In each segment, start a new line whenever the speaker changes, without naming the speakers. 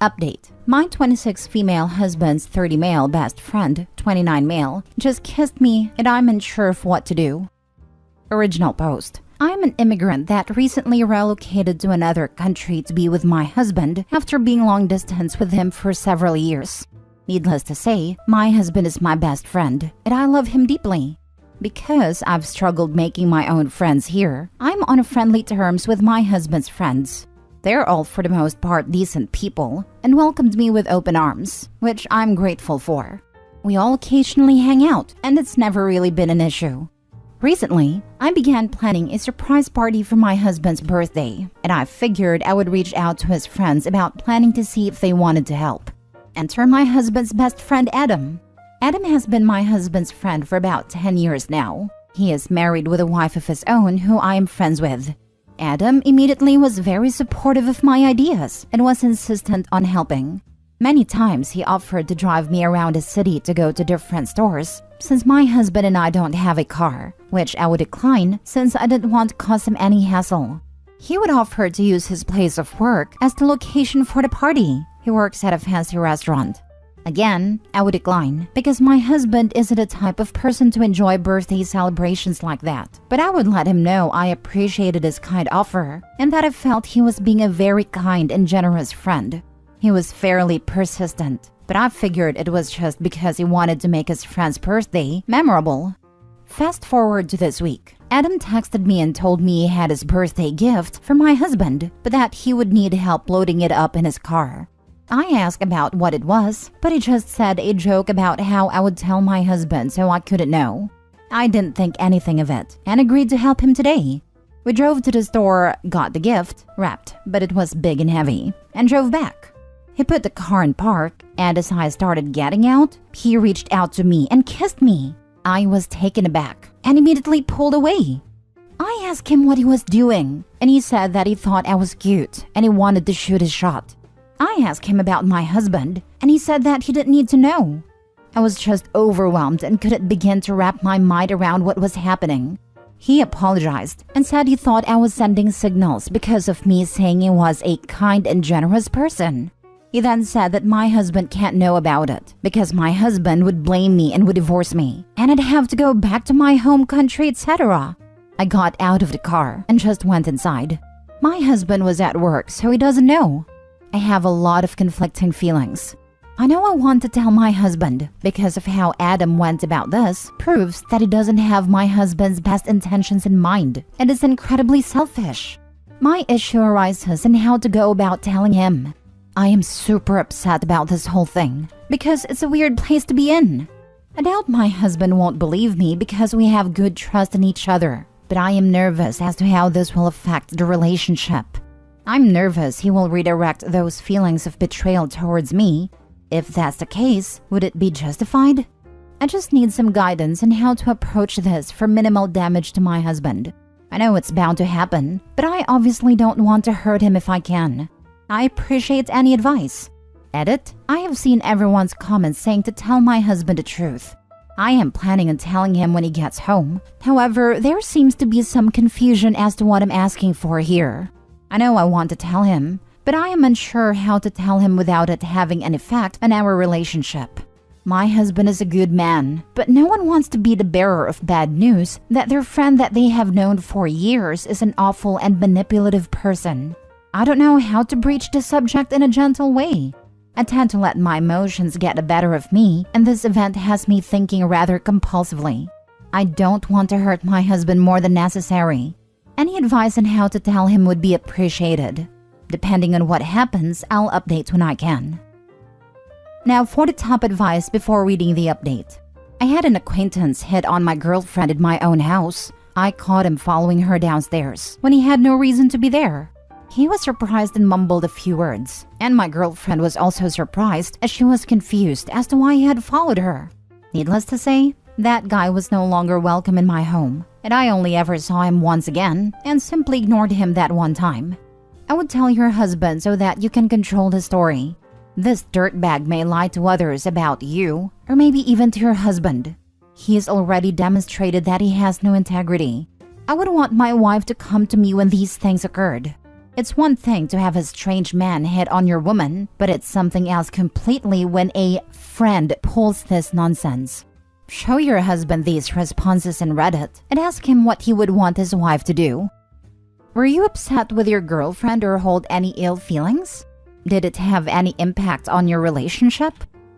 Update. My 26 female husband's 30 male best friend, 29 male, just kissed me and I'm unsure of what to do. Original post. I'm an immigrant that recently relocated to another country to be with my husband after being long distance with him for several years. Needless to say, my husband is my best friend and I love him deeply. Because I've struggled making my own friends here, I'm on friendly terms with my husband's friends. They're all for the most part decent people and welcomed me with open arms, which I'm grateful for. We all occasionally hang out and it's never really been an issue. Recently, I began planning a surprise party for my husband's birthday, and I figured I would reach out to his friends about planning to see if they wanted to help. Enter my husband's best friend, Adam. Adam has been my husband's friend for about 10 years now. He is married with a wife of his own who I am friends with. Adam immediately was very supportive of my ideas and was insistent on helping. Many times he offered to drive me around the city to go to different stores, since my husband and I don't have a car, which I would decline since I didn't want to cause him any hassle. He would offer to use his place of work as the location for the party. He works at a fancy restaurant. Again, I would decline because my husband isn't the type of person to enjoy birthday celebrations like that. But I would let him know I appreciated his kind offer and that I felt he was being a very kind and generous friend. He was fairly persistent, but I figured it was just because he wanted to make his friend's birthday memorable. Fast forward to this week. Adam texted me and told me he had his birthday gift for my husband, but that he would need help loading it up in his car. I asked about what it was, but he just said a joke about how I would tell my husband so I couldn't know. I didn't think anything of it and agreed to help him today. We drove to the store, got the gift, wrapped, but it was big and heavy, and drove back. He put the car in park, and as I started getting out, he reached out to me and kissed me. I was taken aback and immediately pulled away. I asked him what he was doing, and he said that he thought I was cute and he wanted to shoot his shot. I asked him about my husband, and he said that he didn't need to know. I was just overwhelmed and couldn't begin to wrap my mind around what was happening. He apologized and said he thought I was sending signals because of me saying he was a kind and generous person. He then said that my husband can't know about it because my husband would blame me and would divorce me, and I'd have to go back to my home country, etc. I got out of the car and just went inside. My husband was at work, so he doesn't know. I have a lot of conflicting feelings. I know I want to tell my husband because of how Adam went about this proves that he doesn't have my husband's best intentions in mind and is incredibly selfish. My issue arises in how to go about telling him. I am super upset about this whole thing because it's a weird place to be in. I doubt my husband won't believe me because we have good trust in each other, but I am nervous as to how this will affect the relationship. I'm nervous he will redirect those feelings of betrayal towards me. If that's the case, would it be justified? I just need some guidance on how to approach this for minimal damage to my husband. I know it's bound to happen, but I obviously don't want to hurt him if I can. I appreciate any advice. Edit. I have seen everyone's comments saying to tell my husband the truth. I am planning on telling him when he gets home. However, there seems to be some confusion as to what I'm asking for here. I know I want to tell him, but I am unsure how to tell him without it having an effect on our relationship. My husband is a good man, but no one wants to be the bearer of bad news that their friend that they have known for years is an awful and manipulative person. I don't know how to breach the subject in a gentle way. I tend to let my emotions get the better of me, and this event has me thinking rather compulsively. I don't want to hurt my husband more than necessary. Any advice on how to tell him would be appreciated. Depending on what happens, I'll update when I can. Now for the top advice before reading the update. I had an acquaintance hit on my girlfriend in my own house. I caught him following her downstairs when he had no reason to be there. He was surprised and mumbled a few words, and my girlfriend was also surprised as she was confused as to why he had followed her. Needless to say, that guy was no longer welcome in my home, and I only ever saw him once again and simply ignored him that one time. I would tell your husband so that you can control the story. This dirtbag may lie to others about you, or maybe even to your husband. He has already demonstrated that he has no integrity. I would want my wife to come to me when these things occurred. It's one thing to have a strange man hit on your woman, but it's something else completely when a friend pulls this nonsense. Show your husband these responses in Reddit and ask him what he would want his wife to do. Were you upset with your girlfriend or hold any ill feelings? Did it have any impact on your relationship?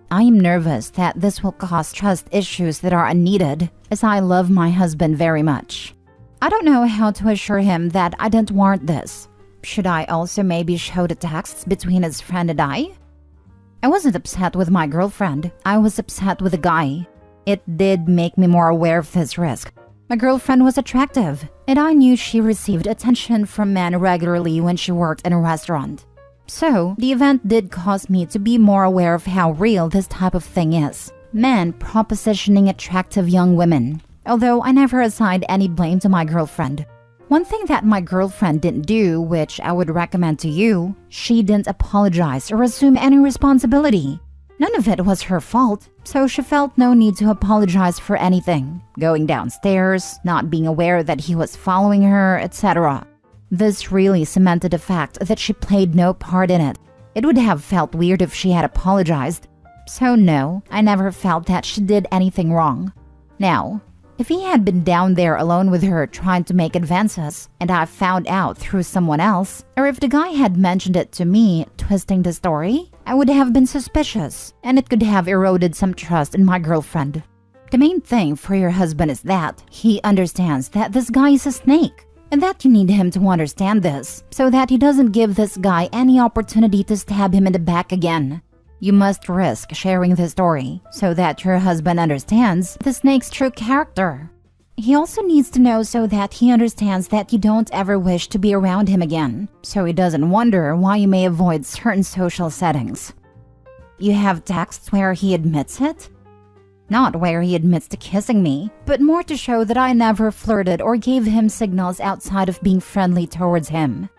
I am nervous that this will cause trust issues that are unneeded, as I love my husband very much. I don't know how to assure him that I didn't warrant this. Should I also maybe show the texts between his friend and I? I wasn't upset with my girlfriend. I was upset with the guy. It did make me more aware of this risk. My girlfriend was attractive, and I knew she received attention from men regularly when she worked in a restaurant. So, the event did cause me to be more aware of how real this type of thing is. Men propositioning attractive young women. Although I never assigned any blame to my girlfriend. One thing that my girlfriend didn't do, which I would recommend to you, she didn't apologize or assume any responsibility. None of it was her fault, so she felt no need to apologize for anything. Going downstairs, not being aware that he was following her, etc. This really cemented the fact that she played no part in it. It would have felt weird if she had apologized. So no, I never felt that she did anything wrong. Now, if he had been down there alone with her trying to make advances, and I found out through someone else, or if the guy had mentioned it to me, twisting the story, I would have been suspicious, and it could have eroded some trust in my girlfriend. The main thing for your husband is that he understands that this guy is a snake, and that you need him to understand this, so that he doesn't give this guy any opportunity to stab him in the back again. You must risk sharing the story so that your husband understands the snake's true character. He also needs to know so that he understands that you don't ever wish to be around him again, so he doesn't wonder why you may avoid certain social settings. You have texts where he admits it? Not where he admits to kissing me, but more to show that I never flirted or gave him signals outside of being friendly towards him.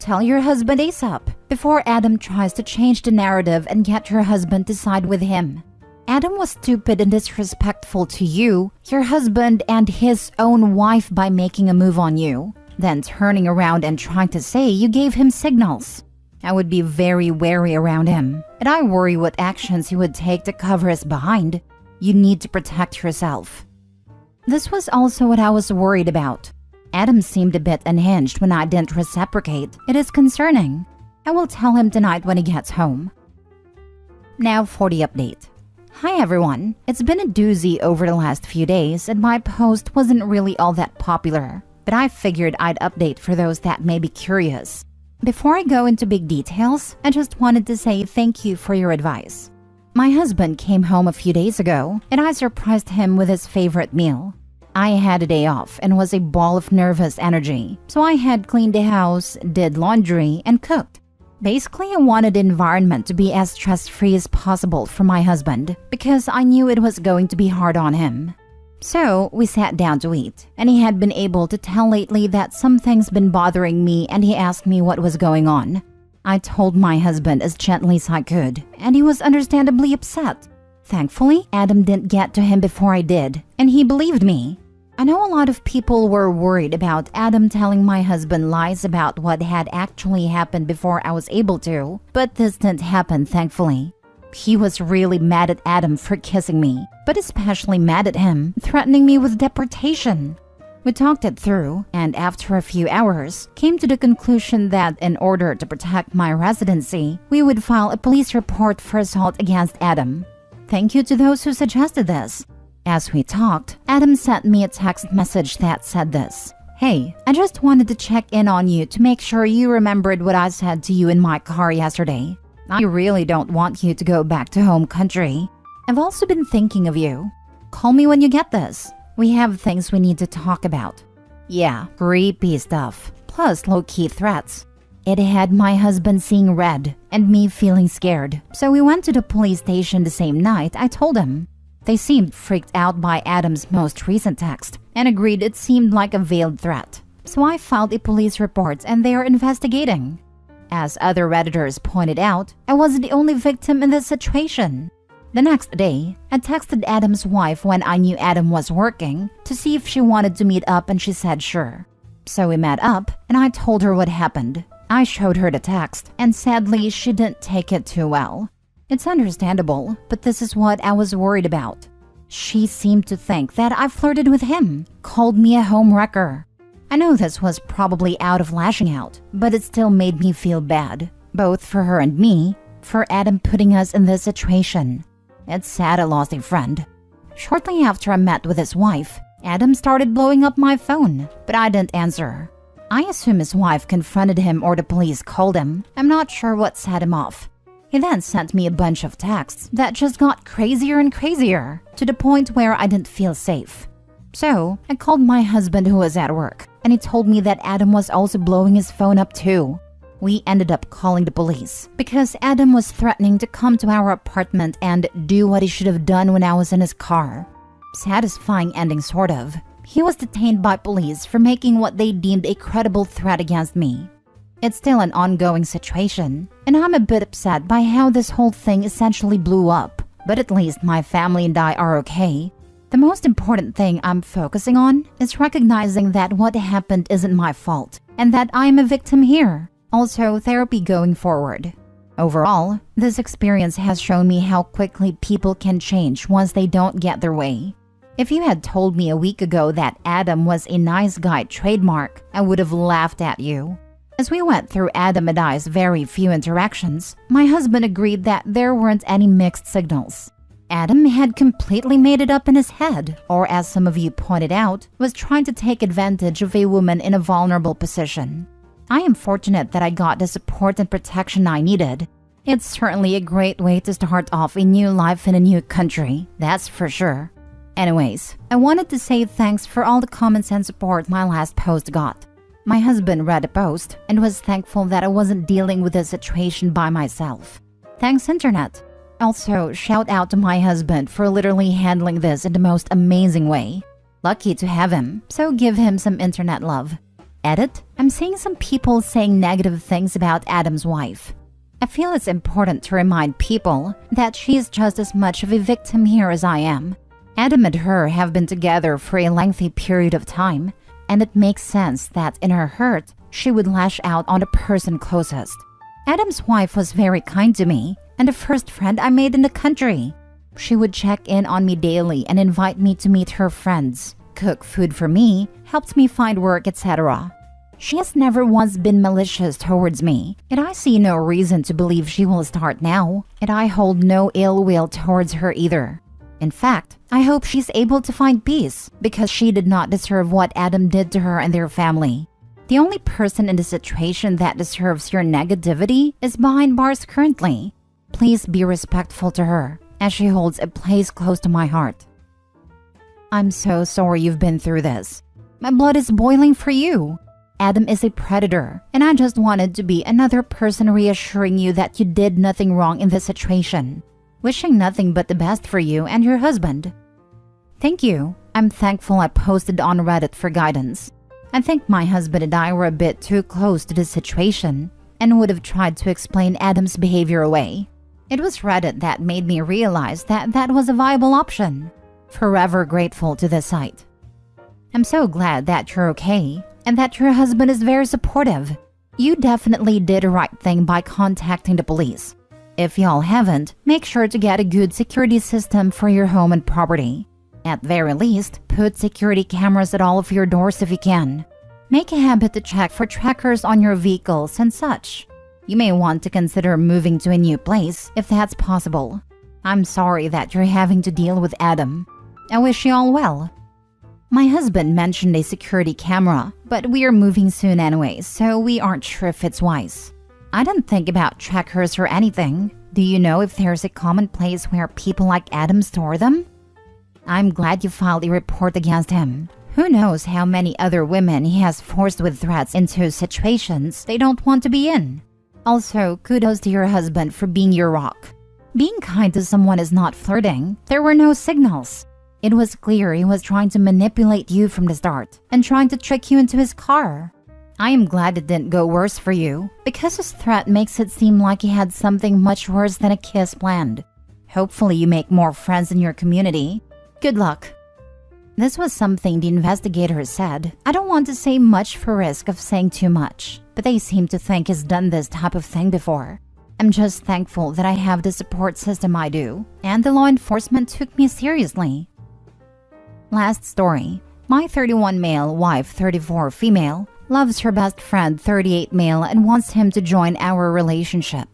Tell your husband ASAP, before Adam tries to change the narrative and get your husband to side with him. Adam was stupid and disrespectful to you, your husband, and his own wife by making a move on you, then turning around and trying to say you gave him signals. I would be very wary around him, and I worry what actions he would take to cover his behind. You need to protect yourself. This was also what I was worried about. Adam seemed a bit unhinged when I didn't reciprocate. It is concerning. I will tell him tonight when he gets home. Now for the update. Hi everyone. It's been a doozy over the last few days and my post wasn't really all that popular, but I figured I'd update for those that may be curious. Before I go into big details, I just wanted to say thank you for your advice. My husband came home a few days ago and I surprised him with his favorite meal. I had a day off and was a ball of nervous energy, so I had cleaned the house, did laundry, and cooked. Basically, I wanted the environment to be as stress-free as possible for my husband because I knew it was going to be hard on him. So, we sat down to eat, and he had been able to tell lately that something's been bothering me and he asked me what was going on. I told my husband as gently as I could, and he was understandably upset. Thankfully, Adam didn't get to him before I did, and he believed me. I know a lot of people were worried about Adam telling my husband lies about what had actually happened before I was able to, but this didn't happen, thankfully. He was really mad at Adam for kissing me, but especially mad at him, threatening me with deportation. We talked it through, and after a few hours, came to the conclusion that in order to protect my residency, we would file a police report for assault against Adam. Thank you to those who suggested this. As we talked, Adam sent me a text message that said this. Hey, I just wanted to check in on you to make sure you remembered what I said to you in my car yesterday. I really don't want you to go back to home country. I've also been thinking of you. Call me when you get this. We have things we need to talk about. Yeah, creepy stuff, plus low-key threats. It had my husband seeing red and me feeling scared, so we went to the police station the same night I told him. They seemed freaked out by Adam's most recent text and agreed it seemed like a veiled threat. So I filed a police report and they are investigating. As other Redditors pointed out, I wasn't the only victim in this situation. The next day, I texted Adam's wife when I knew Adam was working to see if she wanted to meet up and she said sure. So we met up and I told her what happened. I showed her the text, and sadly, she didn't take it too well. It's understandable, but this is what I was worried about. She seemed to think that I flirted with him, called me a home wrecker. I know this was probably out of lashing out, but it still made me feel bad, both for her and me, for Adam putting us in this situation. It's sad I lost a friend. Shortly after I met with his wife, Adam started blowing up my phone, but I didn't answer. I assume his wife confronted him or the police called him. I'm not sure what set him off. He then sent me a bunch of texts that just got crazier and crazier, to the point where I didn't feel safe. So, I called my husband who was at work, and he told me that Adam was also blowing his phone up too. We ended up calling the police because Adam was threatening to come to our apartment and do what he should have done when I was in his car. Satisfying ending, sort of. He was detained by police for making what they deemed a credible threat against me. It's still an ongoing situation, and I'm a bit upset by how this whole thing essentially blew up. But at least my family and I are okay. The most important thing I'm focusing on is recognizing that what happened isn't my fault, and that I'm a victim here. Also, therapy going forward. Overall, this experience has shown me how quickly people can change once they don't get their way. If you had told me a week ago that Adam was a nice guy trademark, I would have laughed at you. As we went through Adam and I's very few interactions, my husband agreed that there weren't any mixed signals. Adam had completely made it up in his head, or as some of you pointed out, was trying to take advantage of a woman in a vulnerable position. I am fortunate that I got the support and protection I needed. It's certainly a great way to start off a new life in a new country, that's for sure. Anyways, I wanted to say thanks for all the comments and support my last post got. My husband read the post and was thankful that I wasn't dealing with the situation by myself. Thanks, Internet. Also, shout out to my husband for literally handling this in the most amazing way. Lucky to have him, so give him some internet love. Edit, I'm seeing some people saying negative things about Adam's wife. I feel it's important to remind people that she is just as much of a victim here as I am. Adam and her have been together for a lengthy period of time, and it makes sense that in her hurt, she would lash out on the person closest. Adam's wife was very kind to me, and the first friend I made in the country. She would check in on me daily and invite me to meet her friends, cook food for me, helped me find work, etc. She has never once been malicious towards me, and I see no reason to believe she will start now, and I hold no ill will towards her either. In fact, I hope she's able to find peace, because she did not deserve what Adam did to her and their family. The only person in the situation that deserves your negativity is behind bars currently. Please be respectful to her, as she holds a place close to my heart. I'm so sorry you've been through this. My blood is boiling for you. Adam is a predator, and I just wanted to be another person reassuring you that you did nothing wrong in this situation. Wishing nothing but the best for you and your husband. Thank you. I'm thankful I posted on Reddit for guidance. I think my husband and I were a bit too close to this situation and would have tried to explain Adam's behavior away. It was Reddit that made me realize that that was a viable option. Forever grateful to this site. I'm so glad that you're okay and that your husband is very supportive. You definitely did the right thing by contacting the police. If y'all haven't, make sure to get a good security system for your home and property. At very least, put security cameras at all of your doors if you can. Make a habit to check for trackers on your vehicles and such. You may want to consider moving to a new place if that's possible. I'm sorry that you're having to deal with Adam. I wish you all well. My husband mentioned a security camera, but we are moving soon anyway, so we aren't sure if it's wise. I didn't think about trackers or anything. Do you know if there's a common place where people like Adam store them? I'm glad you filed a report against him. Who knows how many other women he has forced with threats into situations they don't want to be in. Also, kudos to your husband for being your rock. Being kind to someone is not flirting. There were no signals. It was clear he was trying to manipulate you from the start and trying to trick you into his car. I am glad it didn't go worse for you, because his threat makes it seem like he had something much worse than a kiss planned. Hopefully you make more friends in your community. Good luck. This was something the investigator said. I don't want to say much for risk of saying too much. but they seem to think he's done this type of thing before. I'm just thankful that I have the support system I do, and the law enforcement took me seriously. Last story. My 31 male, wife 34 female, loves her best friend 38 male and wants him to join our relationship.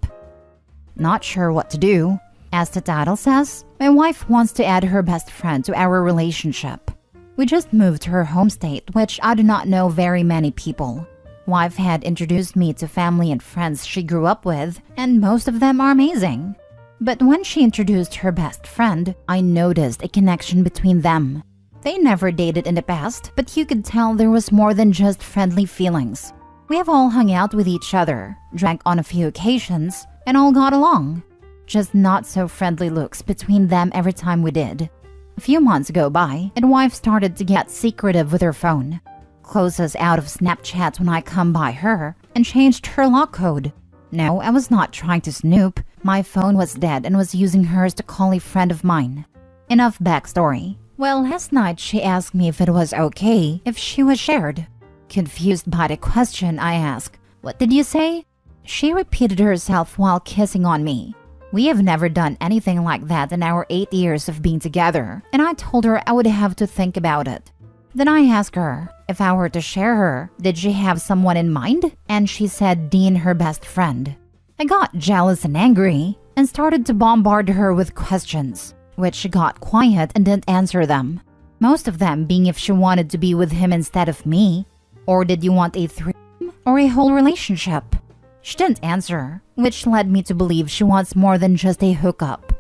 Not sure what to do. As the title says, my wife wants to add her best friend to our relationship. We just moved to her home state, which I do not know very many people. Wife had introduced me to family and friends she grew up with, and most of them are amazing. But when she introduced her best friend, I noticed a connection between them. They never dated in the past, but you could tell there was more than just friendly feelings. We have all hung out with each other, drank on a few occasions, and all got along. Just not so friendly looks between them every time we did. A few months go by, and wife started to get secretive with her phone. Closes out of Snapchat when I come by her, and changed her lock code. No, I was not trying to snoop. My phone was dead and was using hers to call a friend of mine. Enough backstory. Well, last night she asked me if it was okay if she was shared. Confused by the question, I asked, "What did you say?" She repeated herself while kissing on me. We have never done anything like that in our 8 years of being together, and I told her I would have to think about it. Then I asked her, if I were to share her, did she have someone in mind? And she said Dean, her best friend. I got jealous and angry, and started to bombard her with questions, which she got quiet and didn't answer them. Most of them being if she wanted to be with him instead of me, or did you want a threesome or a whole relationship? She didn't answer, which led me to believe she wants more than just a hookup.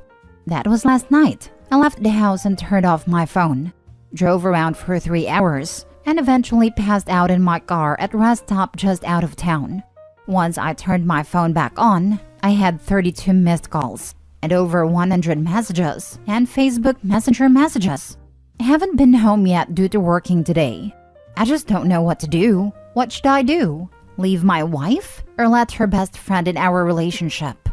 That was last night. I left the house and turned off my phone. Drove around for 3 hours, and eventually passed out in my car at a rest stop just out of town. Once I turned my phone back on, I had 32 missed calls, and over 100 messages, and Facebook Messenger messages. I haven't been home yet due to working today. I just don't know what to do. What should I do? Leave my wife or let her best friend in our relationship?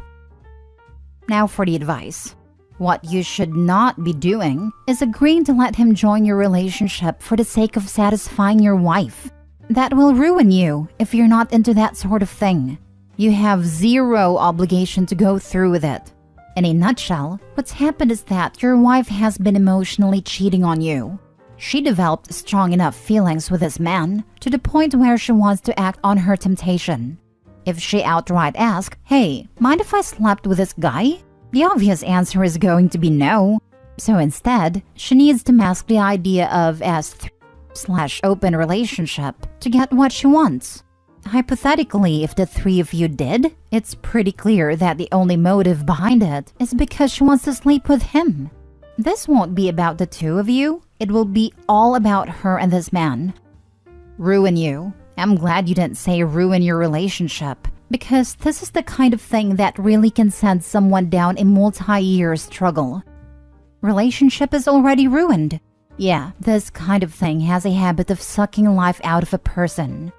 Now for the advice. What you should not be doing is agreeing to let him join your relationship for the sake of satisfying your wife. That will ruin you if you're not into that sort of thing. You have zero obligation to go through with it. In a nutshell, what's happened is that your wife has been emotionally cheating on you. She developed strong enough feelings with this man to the point where she wants to act on her temptation. If she outright asks, "Hey, mind if I slept with this guy?" the obvious answer is going to be no. So instead, she needs to mask the idea of as /open relationship to get what she wants. Hypothetically, if the three of you did, it's pretty clear that the only motive behind it is because she wants to sleep with him. This won't be about the two of you. It will be all about her and this man. Ruin you. I'm glad you didn't say ruin your relationship, because this is the kind of thing that really can send someone down a multi-year struggle. Relationship is already ruined. Yeah, this kind of thing has a habit of sucking life out of a person.